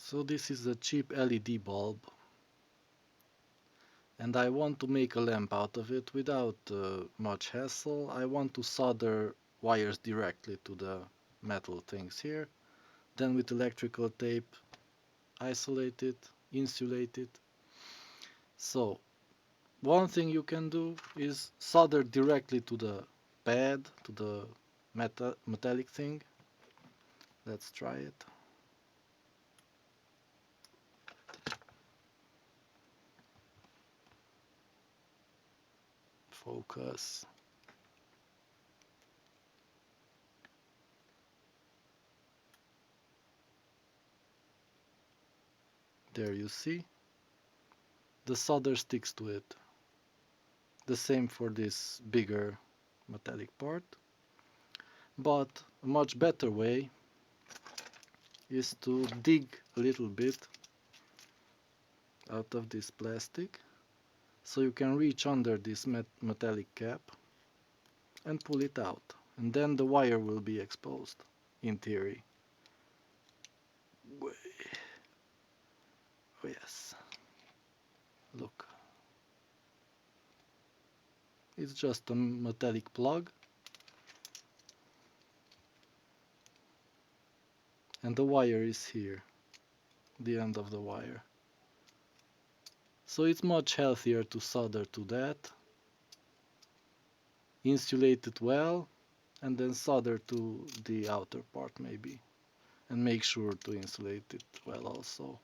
So this is a cheap LED bulb, and I want to make a lamp out of it without much hassle. I want to solder wires directly to the metal things here, then with electrical tape isolate it, insulate it. So one thing you can do is solder directly to the pad, to the metallic thing. Let's try it. Focus. There you see. The solder sticks to it. The same for this bigger metallic part. But a much better way is to dig a little bit out of this plastic so you can reach under this metallic cap and pull it out, and then the wire will be exposed in theory. Oh yes, look, it's just a metallic plug and the wire is here, the end of the wire. So it's much healthier to solder to that, insulate it well, and then solder to the outer part maybe, and make sure to insulate it well also.